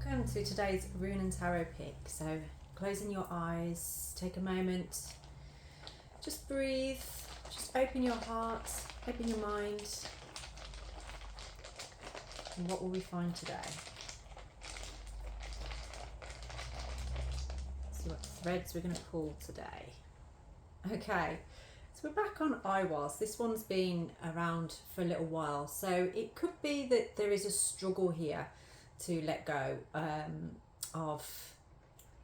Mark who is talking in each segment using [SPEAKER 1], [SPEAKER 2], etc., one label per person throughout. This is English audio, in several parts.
[SPEAKER 1] Welcome to today's rune and tarot pick. So closing your eyes, take a moment, just breathe, just open your heart, open your mind. And what will we find today? See what threads we're going to pull today. Okay, so we're back on Eiwaz. This one's been around for a little while, so it could be that there is a struggle here to let go of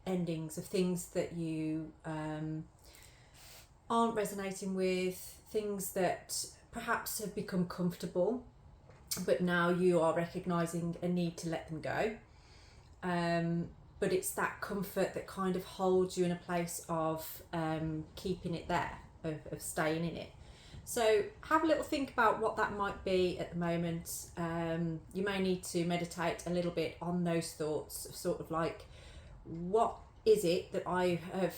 [SPEAKER 1] endings, of things that you aren't resonating with, things that perhaps have become comfortable, but now you are recognizing a need to let them go. But it's that comfort that kind of holds you in a place of keeping it there, of staying in it. So have a little think about what that might be at the moment. You may need to meditate a little bit on those thoughts, sort of like, what is it that I have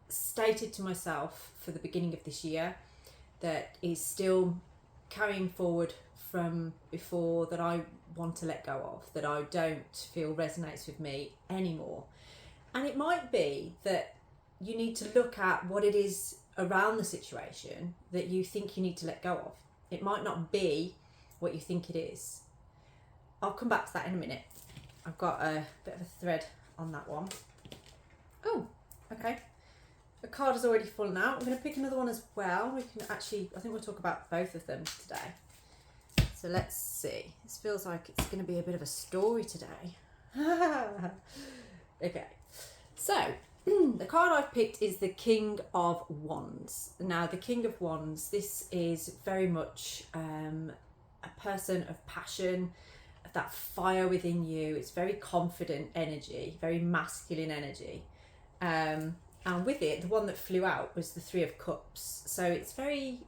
[SPEAKER 1] stated to myself for the beginning of this year that is still carrying forward from before, that I want to let go of, that I don't feel resonates with me anymore. And it might be that you need to look at what it is around the situation that you think you need to let go of. It might not be what you think it is. I'll come back to that in a minute. I've got a bit of a thread on that one. Oh, okay. The card has already fallen out. I'm going to pick another one as well. We can actually, I think we'll talk about both of them today. So let's see. This feels like it's going to be a bit of a story today. Okay. So, the card I've picked is the King of Wands. Now, the King of Wands, this is very much a person of passion, of that fire within you. It's very confident energy, very masculine energy. And with it, the one that flew out was the Three of Cups. So it's very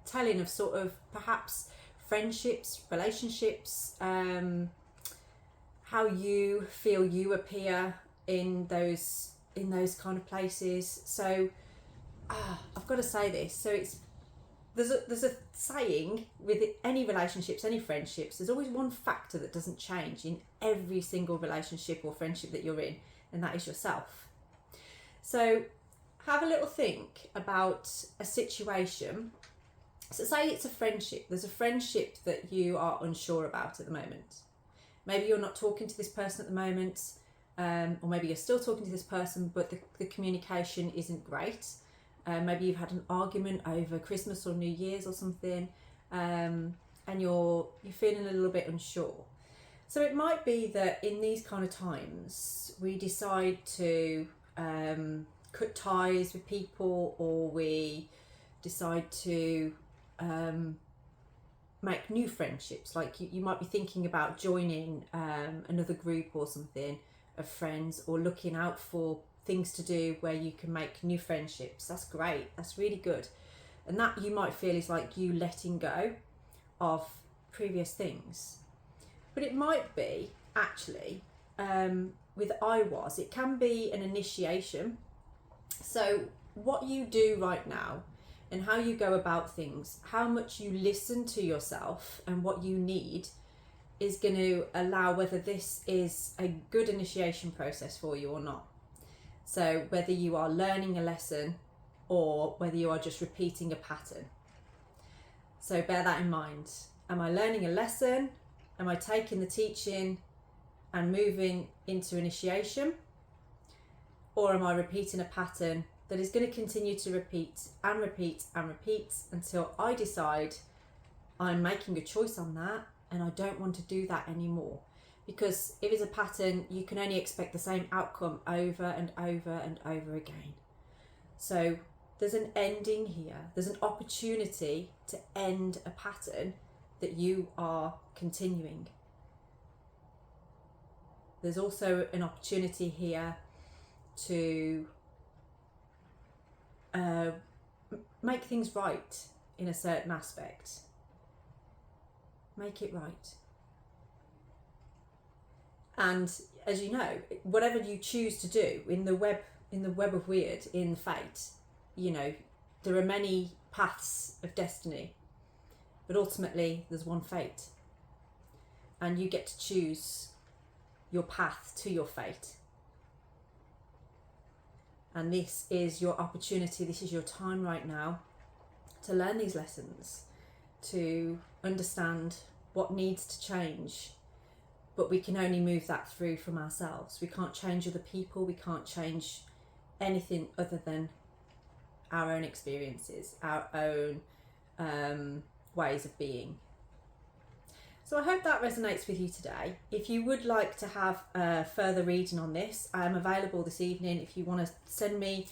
[SPEAKER 1] telling of sort of perhaps friendships, relationships, how you feel you appear in those kind of places. So I've got to say this. So there's a saying with any relationships, any friendships, there's always one factor that doesn't change in every single relationship or friendship that you're in, and that is yourself. So have a little think about a situation. So say it's a friendship. There's a friendship that you are unsure about at the moment. Maybe you're not talking to this person at the moment, or maybe you're still talking to this person, but the communication isn't great. Maybe you've had an argument over Christmas or New Year's or something, and you're feeling a little bit unsure. So it might be that in these kind of times we decide to cut ties with people, or we decide to make new friendships. Like you might be thinking about joining another group or something of friends, or looking out for things to do where you can make new friendships. That's great. That's really good. And that you might feel is like you letting go of previous things. But it might be actually with Eiwaz, it can be an initiation. So what you do right now and how you go about things, how much you listen to yourself and what you need, is going to allow whether this is a good initiation process for you or not. So whether you are learning a lesson or whether you are just repeating a pattern. So bear that in mind. Am I learning a lesson? Am I taking the teaching and moving into initiation? Or am I repeating a pattern that is going to continue to repeat and repeat and repeat until I decide I'm making a choice on that and I don't want to do that anymore? Because if it's a pattern, you can only expect the same outcome over and over and over again. So there's an ending here. There's an opportunity to end a pattern that you are continuing. There's also an opportunity here to make things right in a certain aspect. Make it right. And as you know, whatever you choose to do in the web of weird, in fate, you know, there are many paths of destiny, but ultimately there's one fate, and you get to choose your path to your fate. And this is your opportunity, this is your time right now to learn these lessons, to understand what needs to change. But we can only move that through from ourselves. We can't change other people, we can't change anything other than our own experiences, our own ways of being. So I hope that resonates with you today. If you would like to have a further reading on this, I am available this evening. If you want to send me,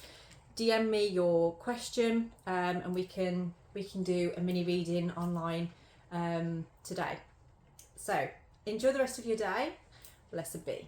[SPEAKER 1] DM me your question, and we can do a mini reading online today. So enjoy the rest of your day. Blessed be.